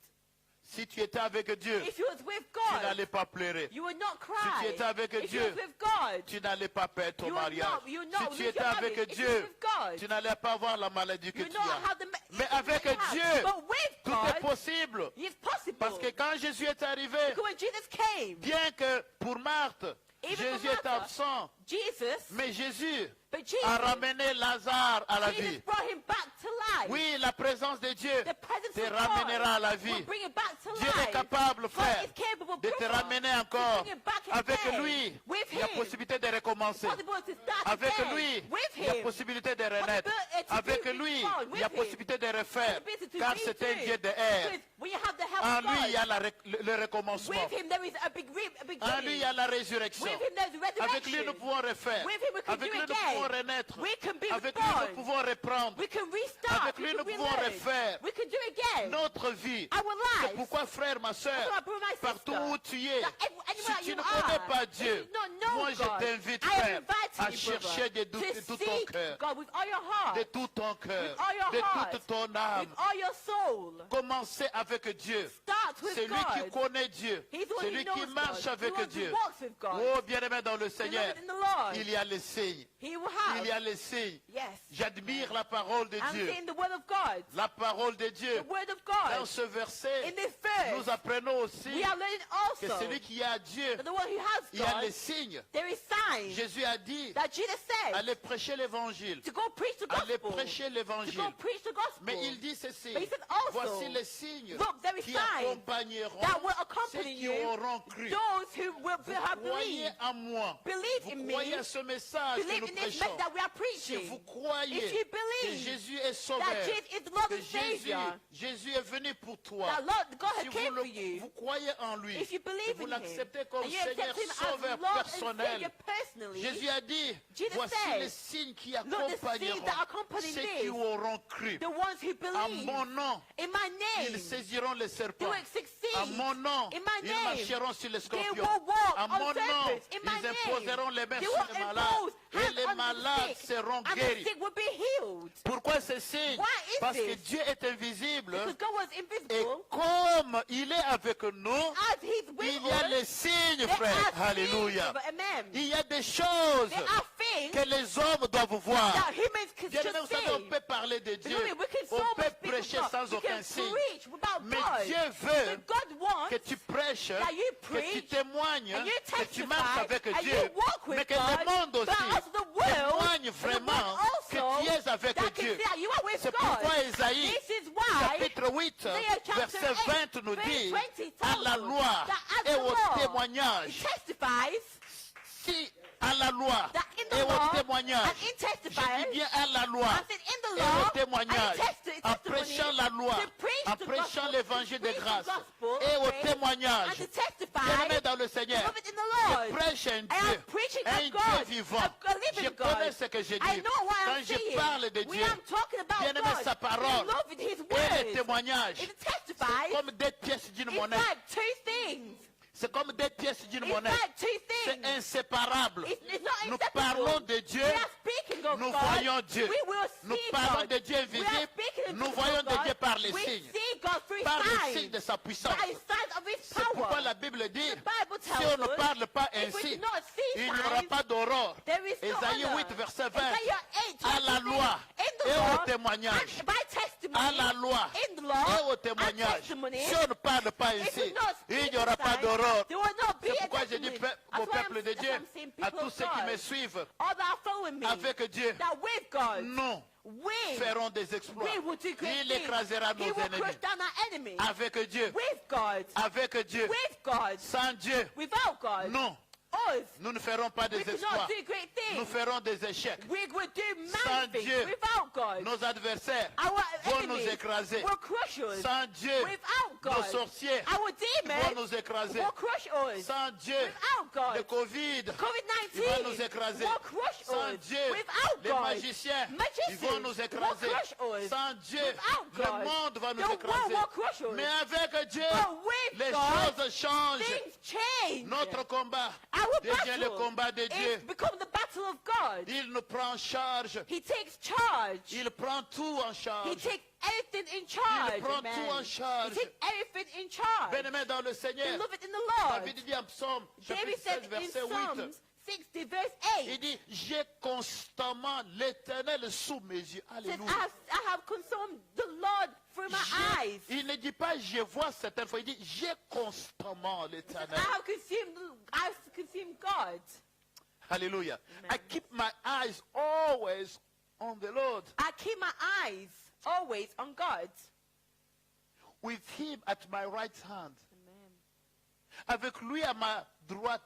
Si tu étais avec Dieu, If you was with tu God, n'allais pas pleurer. you would not tu cry. étais avec If Dieu, you was with God, Tu n'allais pas perdre ton you would mariage. not, you would not Si tu lose étais your avec marriage. If you was Dieu, with God, tu n'allais pas avoir la maladie que you tu would not as. have the Mais sickness avec that you have. Dieu, But with tout est God, possible. it's possible. Parce que quand Jésus est arrivé, Because when Jesus came, bien que pour Marthe, Even Jésus for est Martha, absent, Jesus, mais Jésus but Jesus, a ramené Lazare à la Jesus vie. brought him back to life. Oui, la présence de Dieu The presence te of ramènera à la God vie. will bring it back to Dieu est life. capable, God frère, is capable, de te brother, ramener to encore. bring it back Avec again. lui, With il y a him. possibilité de recommencer. Possible to start Avec again. lui, With il y a him. possibilité de renaître. Possibility to Avec be lui, reborn. il y a With him. possibilité de refaire. Possibility to Car be c'est un free. Dieu de air. Because when you have the help En of lui, il y a God, le recommencement. with him there is a big En lui, il beginning. y a la résurrection. With him there's Avec lui, nous resurrection. pouvons refaire. With him we can Avec do lui, it nous pouvons again. renaître. We can be Avec lui, nous reborn. pouvons reprendre. We can restart. Avec We lui, can nous pouvons relearn. refaire. We can do it again. Notre vie. Our C'est lives. pourquoi, frère, ma soeur, That's why, brother, my partout sister, où tu es, that anywhere si tu you ne are, connais pas if Dieu, you don't know moi je God, t'invite, I am frère, inviting à you, chercher brother, de tout ton seek cœur, God with all your heart, de tout ton cœur, with all your de heart, toute ton âme. with all your soul. Commencez avec Dieu. Start with C'est lui qui God. connaît Dieu. He's the one C'est who lui qui knows marche God. avec The one who Dieu. walks with God. Oh, bien-aimé dans le Seigneur, Beloved in the Lord, il y a les signes. He will Il y a have. les signes. Yes. J'admire la parole de I'm Dieu. saying the word of God. La parole de Dieu. The word of Dans God. ce verset, In this verse, nous apprenons aussi we are learning que also celui qui a Dieu, that the one who has il y a les God, signes. there is signs Jésus a dit, that Jesus said allez prêcher l'évangile. to go preach the Allez gospel. prêcher To l'évangile. go preach the gospel. Mais il dit ceci, But he said also, voici les signes look, there is qui signs accompagneront that will ceux accompany qui you, auront cru. those who will Vous have croyez believed. en moi. Believe in Vous me. croyez à ce message que Believe nous in this prêchons. message that we are Si preaching. vous croyez If you que believe Jésus est sauveur, that Jesus is the Lord que and Savior, Jésus est venu pour toi, that Lord God si has came vous, for you, vous croyez en lui, if you et believe vous in Him, l'acceptez comme and you Seigneur accept Him as sauveur Lord and personnel, Savior personally, Jésus a dit, Jesus voici said, les signes qui look, the accompagneront signs that accompany ceux this, qui auront cru. the ones who À believe mon nom, in my name, ils saisiront les they serpents. will succeed. À mon nom, In my ils name, marcheront sur les they scorpions. will walk À on mon nom, serpents. In my ils name, imposeront les mains they sur will les malades. impose Et hands les on the malades sick, seront and the guéris. sick will be healed. Pourquoi ces signes? Why is Parce que this? Dieu est invisible. Because God was Et invisible, comme il est avec nous, as He's with il y a us, les signes, there frère. are Alléluia. things, amen. Il y a des choses There are things que les hommes doivent voir. that humans can Bien aimé, just vous savez, on see. peut parler de Dieu. Beloved, we can so On much peut speak prêcher about God. sans We can aucun signe. preach without Mais God. Dieu veut But God wants que tu prêches, that you que tu preach, témoignes, and you que tu testify, marches avec and Dieu. you walk with Mais que God, le monde but aussi also the world, témoigne the vraiment world que also, tu es avec that can Dieu. see that you are with C'est God. pourquoi Ésaïe, This is why chapitre 8, Isaiah chapter verset 20 nous 8, dit, verse 20 à tells la us loi that as et the au law témoignage, testifies, si à la loi that in the et law au témoignage, and in je testifies, dis bien à la loi I said in the et law au témoignage, and in en testimony, prêchant la loi, to preach en the prêchant gospel, l'évangile to de preach the grâce gospel, et au grace, témoignage, and to testify, Bien-aimé dans le Seigneur, Beloved in the Lord. je prêche un I Dieu, am preaching un a Dieu God, vivant. a Je living connais God. ce que je I dis. know what Quand I'm je saying. parle de When Dieu, I'm talking about bien-aimé, God, sa parole beloved, His et les word, témoignages, it c'est testifies. comme des pièces d'une It's monnaie. like two things. C'est comme des pièces d'une It's monnaie. like two C'est things. inséparable. It's not Nous inseparable. parlons de Dieu, We are speaking of nous God. voyons Dieu. We will Nous see parlons God. de Dieu We are invisible, speaking nous of voyons God. de Dieu par les We signes, see God through par les signs. signes de sa puissance. By signs of His C'est pourquoi power. la Bible dit, The Bible si tells on ne us, parle pas if we ainsi, do not see il n'y aura signs, pas d'aurore. there is no Ésaïe honor. 8, verset 20, Isaiah 8, à la loi in the et law, au témoignage. and by testimony, À la loi in the law, et au and témoignage. testimony, Si on ne parle pas if ainsi, we not il speak n'y aura the pas signs, d'aurore. there will not be C'est a pourquoi je dis testimony. au That's why peuple de that's Dieu, why I'm saying à people tous of ceux qui God, me suivent, all that are following me, avec Dieu, that with God, nous we ferons des exploits. we will do great Il things. écrasera He nos will crush ennemis. down our enemies. Avec Dieu, With God, avec Dieu, with God, sans Dieu, without God, non, us, nous ne ferons pas we des cannot exploits. do great Nous things. ferons des échecs. We will do Sans mad things Dieu, without God. Nos adversaires Our vont nous enemies écraser. will crush us. Sans Dieu, Without nos God, sorciers our vont demons nous écraser. will crush us. Sans Dieu, Without le God, Covid, il va COVID-19 nous écraser. will crush Sans us. Dieu, Without les God, magiciens, ils vont nous magicians will écraser. crush us. Sans Dieu, Without le God, monde va the nous world écraser. will crush us. Mais avec Dieu, But with les God, choses changent. things change. Notre combat Our devient le battle combat de Dieu. is become the battle of God. Il nous prend en charge. He takes charge. Il prend tout en He charge. takes everything in charge. prend Amen. tout en charge. He takes everything in charge. Bien-aimé dans le Seigneur, Beloved in the Lord. David dit en psaume, David chapitre said 16, in verset 8, Psalms 60 verse il 8, dit, j'ai constamment l'Éternel sous mes yeux. says, Alléluia. I have consumed the Lord through my eyes. Il ne dit pas, je vois certaines fois, il dit, j'ai constamment Says, l'Éternel. I have consumed God. Alléluia. I keep my eyes always on the Lord, I keep my eyes always on God. with him at my right hand, Amen. avec lui à ma droite.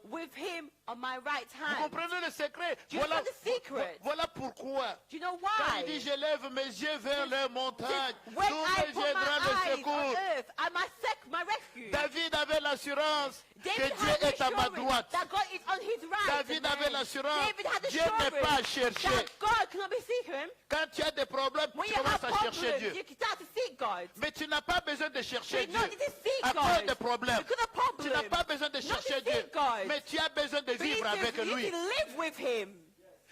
With him on my right Vous hand. comprenez le secret? Do you know the secret? Voilà pourquoi. Do you know Quand why? il dit, je lève mes yeux vers les montagnes, When d'où I me put viendra my le eyes secours. on earth, and my rescue. David avait l'assurance que David Dieu had est à ma assurance droite. that God is on his right. David Amen. avait l'assurance, David had Dieu n'est pas à assurance chercher. that God cannot be seeking. Quand tu as des problèmes, When tu you have commences à chercher problems, Dieu. you start to seek God. Mais tu n'as pas besoin de chercher You Dieu don't need to seek à cause des God. problèmes. Because of Tu n'as problems. pas besoin de Not to chercher seek Dieu. God. Mais tu as besoin de But you vivre avec need lui. to live with him.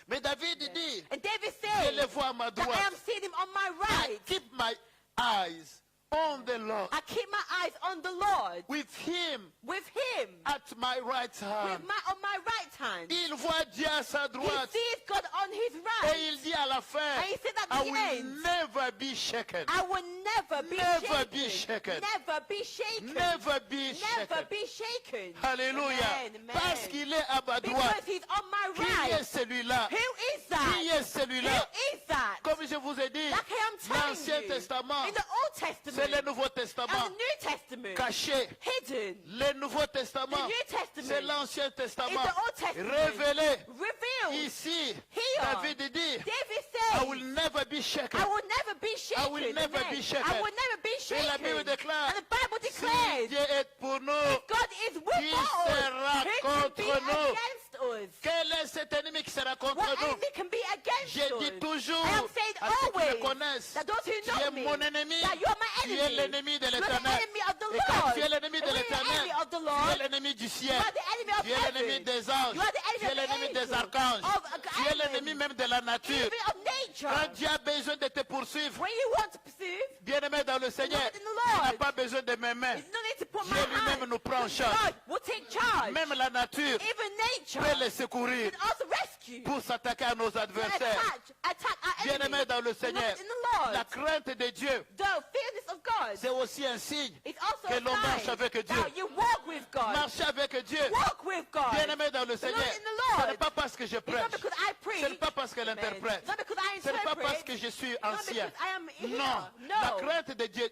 Mais David dit, And David je said le vois à ma that I am droite. seeing him on my I right. keep my eyes on the Lord. I keep my eyes on the Lord. With him With him. at my right hand. On my right hand. Il voit Dieu à sa He droite. sees God on his Et right. il dit à la fin, And he said at I the will end, never be shaken. I will never be Never be shaken. shaken. Never be shaken. Never be Never shaken. be shaken. Alléluia. Amen, amen. Parce qu'il est à ma Because droite. he's on my Qui est right. celui-là? Who is Qui that? est Who celui-là? is that? Comme je vous ai dit, Like I am telling l'Ancien you, Testament, in the Old c'est Testament le Nouveau and Testament. the New Testament, Caché. hidden. Le Nouveau Testament, The New Testament c'est l'Ancien Testament. is the Old Testament. Révélé. Revealed. Ici, Here. David dit, David I says, will never be shaken. I will never be shaken. I will never Amen. be shaken. I will never be Et la shaken. Bible déclare, And the Bible si declares, Dieu est pour nous, God is with Qui us. sera Who can be contre nous? against us? quel est cet ennemi qui sera contre What nous? enemy can be against J'ai us? dit toujours I am saying à ceux qui me always connaissent, that those who tu es know me, mon ennemi, that you are my tu es enemy. l'ennemi de You are the l'éternel. enemy of the Et quand Lord. tu es l'ennemi de And when you're the l'éternel, enemy of the tu Lord, es l'ennemi du ciel, you are the enemy of tu es l'ennemi heaven. des anges, You are the enemy tu es of the l'ennemi des angels, archanges, of tu es heaven, l'ennemi même de la nature. even of nature. Quand Dieu a besoin de te poursuivre, When you want to pursue, bien-aimé dans le Seigneur, Beloved in the tu n'as Lord, pas besoin de mes mains. you don't need to put my Dieu lui-même hand. nous prend en charge. God will take charge. Même la nature Even nature peut les secourir can also rescue. pour s'attaquer à nos To adversaires. attack our Bien-aimé enemies. dans le Seigneur, Beloved in the Lord, la crainte de Dieu, the fearness of God c'est aussi un signe is also que a l'on marche sign avec Dieu. that you walk with God. Marcher avec Dieu, Walk with God. bien-aimé dans le Seigneur, in the Lord, ce n'est pas parce que je It's not prêche, because I preach. ce n'est pas parce qu'elle Amen. interprète, It's not because I ce n'est pas parce interpret. que je suis It's not ancien. because I am here. Non, No. la crainte de Dieu,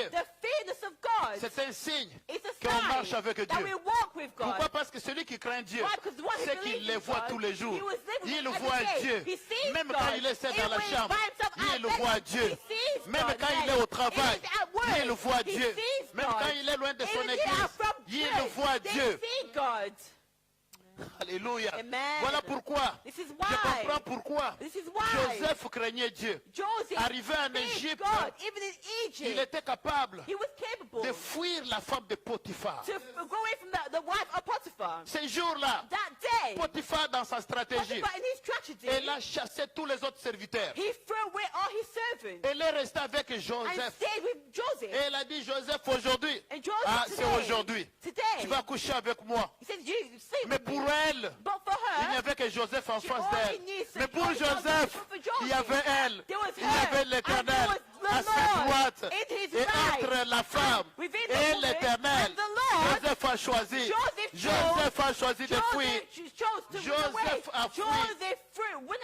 The fearness of God c'est un signe is a qu'on marche sign avec that we Dieu. walk with God. Pourquoi? Parce que celui qui craint Dieu, Why? Because the one who c'est believes qu'il les in voit God, tous les jours. he was living Il with every voit day. Dieu. He sees Même God. quand il est seul dans la Even chambre, by himself at il bed, voit Dieu. he sees Même God. quand il est Yes. au travail, Even at work, il voit he Dieu. sees Même God, quand il est loin de son even they are église, from il church, voit they Dieu. see God. Alléluia. Amen. Voilà pourquoi. This is Je why. comprends pourquoi. This is why. Joseph craignait Dieu. Joseph Arrivé en feared Égypte, God, even in il Egypt. était capable He was capable de fuir la femme de Potiphar. to go away from the wife of Potiphar. Ces jours-là, That day, Potiphar, dans sa stratégie, Potiphar in his strategy, elle a chassé tous les autres serviteurs. he threw away all his servants Elle est restée avec and Joseph. stayed with Joseph. Et elle a dit, Joseph, aujourd'hui, And Joseph ah, c'est today, aujourd'hui, today, tu vas coucher avec moi. he said, you sleep Mais with pour me. elle, But for il n'y her, avait que Joseph en she face only d'elle. needs Mais pour only Joseph, for il y Joseph. avait elle. There was Il y avait her, l'Éternel and there was à the sa Lord droite. in his Et right. entre la femme Within the et woman l'Éternel, and the Lord, Joseph a choisi. Joseph Joseph a choisi de fuir. Joseph chose to run Joseph away. a fui. Joseph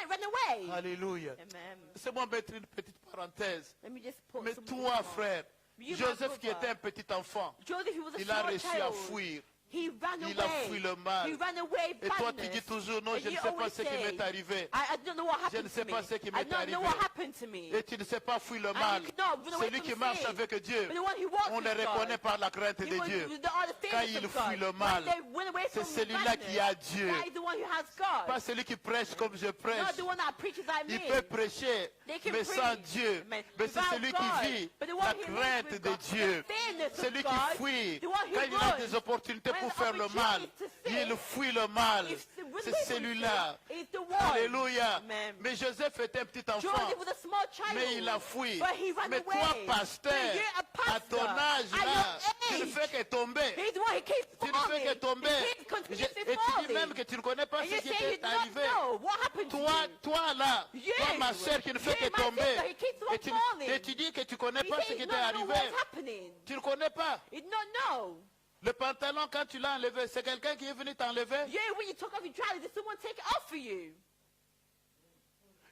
ran away. Alléluia. Amen. Laissez-moi mettre une petite parenthèse. Let me just put Mais something toi, on. frère, You, my Joseph qui brother, était un petit enfant, Joseph, he was a il a small réussi à child. fuir. He ran Il a away. fui le mal. He ran away Et toi, tu badness. dis toujours, non, And je ne you sais pas always ce qui say, m'est arrivé. I don't know what Je ne happened sais to pas me. ce qui I m'est don't know arrivé. what happened to me. Et tu ne sais pas fuir le And mal. you cannot run away Celui from qui marche sin. avec Dieu, But the one who walks on with le reconnaît God, par la crainte he de was Dieu. with all the Quand fears il of fuit God. le mal, When they went away c'est from celui-là qui a badness, Dieu. that is the one who has God. Pas celui qui prêche comme je Not prêche. the one that preaches like Il me. peut prêcher, They can mais preach, sans Dieu. amen, Mais c'est without celui God. qui vit But the la one who lives crainte with de God, Dieu. the fearness of Celui qui God, fuit, the one who quand il a runs des opportunités when pour the faire le mal, opportunity to sin, il fuit le mal. If the C'est wisdom celui-là. is the one. Alléluia. Amen. Mais Joseph était un petit enfant. Joseph was a small child, Mais il a fui. but he ran Mais away. toi, pasteur, But you're a à pastor, ton âge at là, your tu ne age, fais que tomber. he's the one who keeps Tu ne fais falling. que tomber. He keeps continuously Et tu dis falling. même que tu ne connais pas And ce you qui say you t'est do not arrivé. know what happened to Toi, you. toi là, You, toi ma soeur qui ne fait you, que my tomber. sister, he keeps on falling. Et tu dis que tu ne connais He pas says ce he qui does t'est not know arrivé. what's happening. Tu ne connais pas. He did not know. Le pantalon, quand tu l'as enlevé, c'est quelqu'un qui est venu t'enlever. Yeah, when you took off your trousers, did someone take it off for you?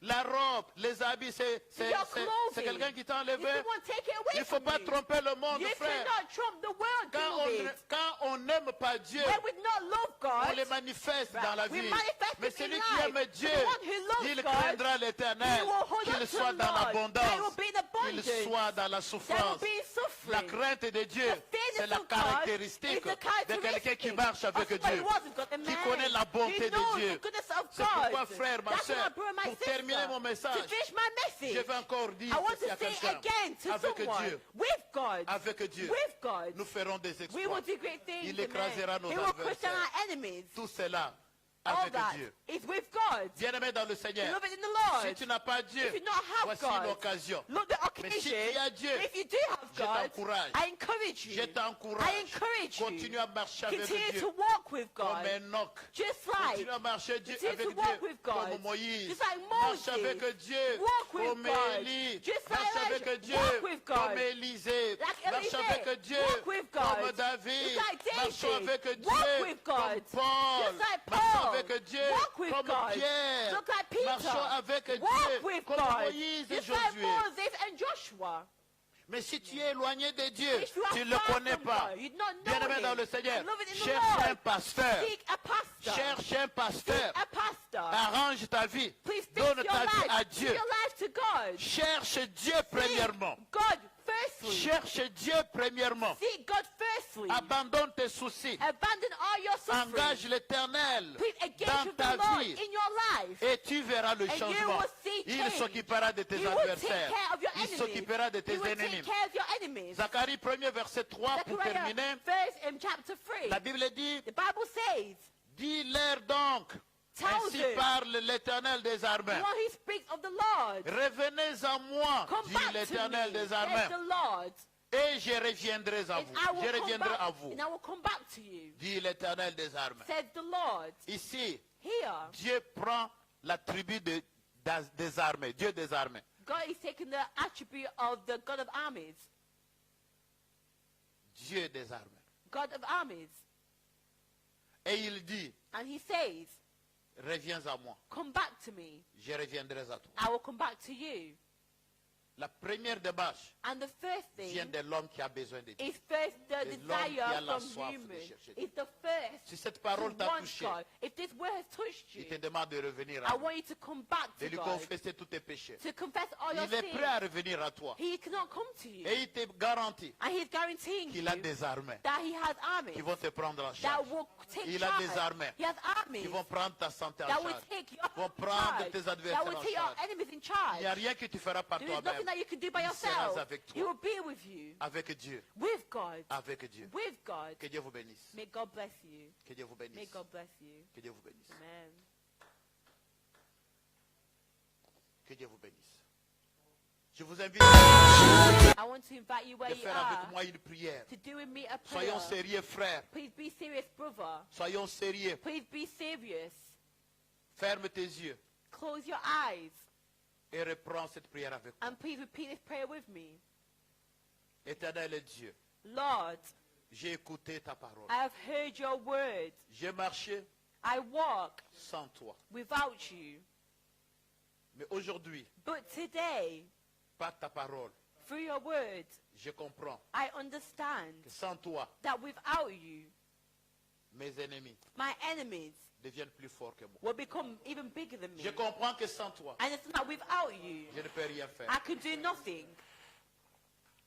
La robe, les habits, c'est Your clothing. quelqu'un qui t'a Did enlevé. someone take it away Il ne faut from pas you? tromper le monde, You frère. cannot trump the world, Quand on n'aime pas Dieu, When we not love on God, les manifeste dans la we vie. manifest Mais it celui in qui life. aime Dieu, The one who loves il God, craindra he l'Éternel, will hold qu'il on to soit the dans Lord. l'abondance, They will be in qu'il abundance. soit dans la They will souffrance. be in suffering. La crainte de Dieu, The fearless c'est la of God caractéristique is the de quelqu'un qui characteristic marche avec of somebody Dieu, who walks with God. qui Amen. connaît la bonté He de knows Dieu. the goodness of C'est God. pourquoi, frère, ma That's why, soeur, brother, my pour terminer sister, mon message, to finish my message, je vais encore dire I want ceci to à say quelqu'un. again to Avec someone, Dieu, with God, avec Dieu, with God, nous ferons des we will exploits. do great things. Il écrasera nos He will crush down adversaires. our enemies. Tout cela All avec that Dieu. is with God. Bien-aimé dans le Seigneur, Beloved in the Lord, si tu n'as pas Dieu, if you not have voici God, l'occasion. look the Mais si occasion. tu as Dieu, If you do have je God, t'encourage. I encourage you. Je t'encourage. I encourage Continue you. à marcher avec Continue Dieu to walk with comme God. Enoch. Just like, Continue à marcher Dieu, continue avec to walk Dieu with God. comme Moïse. Just like Marche Moses. avec Dieu Walk with comme God. Élie. Just Marche like avec Elijah. Dieu Walk with God. comme Élisée. Like Marche Elisée. avec Dieu Walk with God. comme David. Just like David. Marchons avec Dieu Walk with comme God. Paul. Just like Marchons Paul. avec Dieu Walk with comme God. Pierre. Look like Peter. Marchons avec Walk Dieu with comme God. Moïse et Just like Josué. Moses and Joshua. Mais si tu es éloigné de Dieu, If you are tu ne le far connais from pas. God, you do not know Bien-aimé him. dans le Seigneur, Beloved in the cherche Lord, un pasteur. Seek a pastor. Cherche un pasteur. A pastor. Arrange ta vie. Please fix Donne your ta vie à life. Dieu. Give your life to God. Cherche Dieu premièrement. Seek God firstly. Cherche Dieu premièrement. Seek God firstly. Abandonne tes soucis. Abandon all your suffering. Engage l'Éternel Please engage dans with ta the Lord vie. in your life. Et tu verras le And you changement. will see Il change. s'occupera de tes He will take adversaires. care of your Il enemies. s'occupera de He tes will ennemis. take care of your enemies. Zacharie 1er verset 3 pour Zechariah terminer. verse in chapter 3. La Bible dit, The Bible says, dis-leur donc, Tell ainsi them. parle l'Éternel des the armées. one who speaks of the Lord. Revenez à moi, Come dit back to l'Éternel me, des says armées, the Lord. et je reviendrai à And vous. I will Je come reviendrai back, à vous, and I will come back to you, dit l'Éternel des armées. says the Lord. Ici, Here, Dieu prend la tribu des armées, Dieu des armées. God is taking the attribute of the God of armies. Dieu des armées. God of armies. Et il dit, And he says, reviens à moi, come back to me. je reviendrai à toi. I will come back to you. La première démarche And the first vient thing de l'homme qui a besoin de Dieu. is first the Et l'homme qui a desire la from soif de human. chercher It's the first Si cette to parole t'a want touché, God. If this word has touched il you, te demande de revenir I à lui, want you to come back de to lui God, confesser tous tes péchés. to confess all your Il est sins. prêt à revenir à toi. He cannot come to you. Et il te garantit And he's guaranteeing qu'il a you des armées that he has armies qui vont te prendre en that charge. will take Il a charge. des armées He has armies qui vont prendre ta santé en that will charge. take your Vont in prendre charge, tes that adversaires will en take your charge. enemies in Il charge. n'y a rien que tu feras par There is nothing toi-même. that you can do by Il sera yourself. avec toi. He will be with you. Avec Dieu. With God. Avec Dieu. With God. Que Dieu vous bénisse. May God bless you. Que Dieu vous May bénisse. God bless you. Que Dieu vous bénisse. Amen. Que Dieu vous bénisse. Je vous invite I want to invite you where de you faire are avec moi une prière. to do with me a prayer. Soyons sérieux, frères. Please be serious, brother. Soyons sérieux. Please be serious. Ferme tes yeux Close your eyes et reprends cette prière avec moi. and please repeat this prayer with me. Éternel Dieu, Lord, j'ai écouté ta parole. I have heard your word. J'ai marché I walk sans toi. without you. Mais aujourd'hui, But today, par ta parole, through your word, je comprends I understand que sans toi, that without you, mes ennemis my enemies deviennent plus forts que moi. will become even bigger than me. Je comprends que sans toi, And it's not without you, je ne peux rien faire. I could do nothing.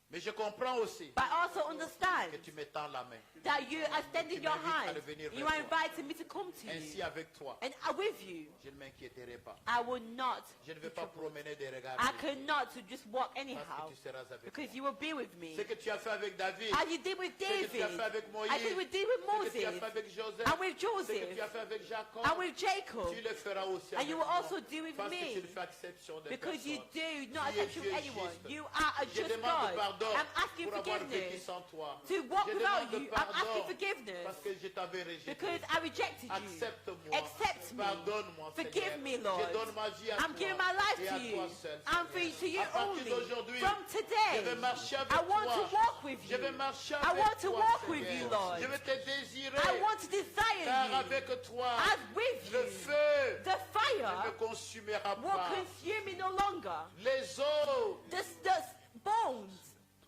Mais je comprends aussi But I also understand que tu me tends la main. that you are extending your hand. You are inviting me to come to Ainsi you. avec toi, And with you, je ne m'inquiéterai pas. I will not Je ne be vais pas troubled. promener des regards. I déviés, cannot to just walk Parce anyhow que tu seras avec because moi. you will be with me. Ce que tu as fait avec David, As you did with ce que tu as David, fait avec Moïse, as you did with ce que tu as Moses, fait avec Joseph, and with ce que Joseph, tu as fait avec Jacob, and with Jacob, tu le feras aussi and avec you will moi. also do with Parce que tu me ne fais exception de because you personne. do not Tu es accept Dieu anyone. juste. You are a Je just demande God. pardon I'm asking pour avoir vécu forgiveness. sans toi. To walk Je without demande you, I'm asking pardon forgiveness parce que je t'avais rejeté. because I rejected you. Accepte-moi. Accept me. Pardonne-moi, Forgive Seigneur. me, Lord. Je donne ma vie à I'm toi giving my life et to à you. toi seul, I'm Seigneur. free to you À partir only. d'aujourd'hui, From je today, vais marcher avec I want toi. to walk with Je vais you. marcher I avec want to toi, walk with Seigneur. you, Lord. Je vais te désirer. I want to desire Car you. avec toi, As with le you, feu the ne fire me consumera will pas. consume me no longer. Les eaux The bones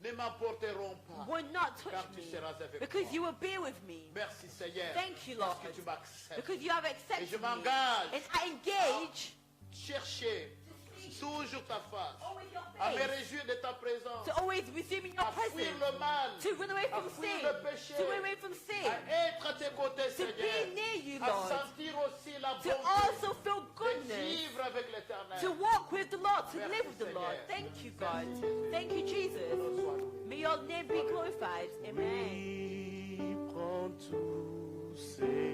ne m'emporteront pas. will not touch Car tu me seras avec because moi. you will be with me. Merci Seigneur. Thank you, Parce Lord, que tu m'acceptes. because you have Et accepted je me. m'engage And I engage chercher toujours ta face. always your À me face réjouir de ta présence. to always receive in your À fuir presence, le mal. to run away À from fuir sin, le péché. to run away from sin, À être à tes côtés, to be Seigneur. near you, À Lord, sentir aussi la to bonté also feel de goodness, vivre avec l'Éternel. to walk with the Lord, to Merci, live with the Lord. Seigneur. Thank you, God. Thank you, Jesus. May your name be glorified. Amen. Oui, prends tout, Seigneur.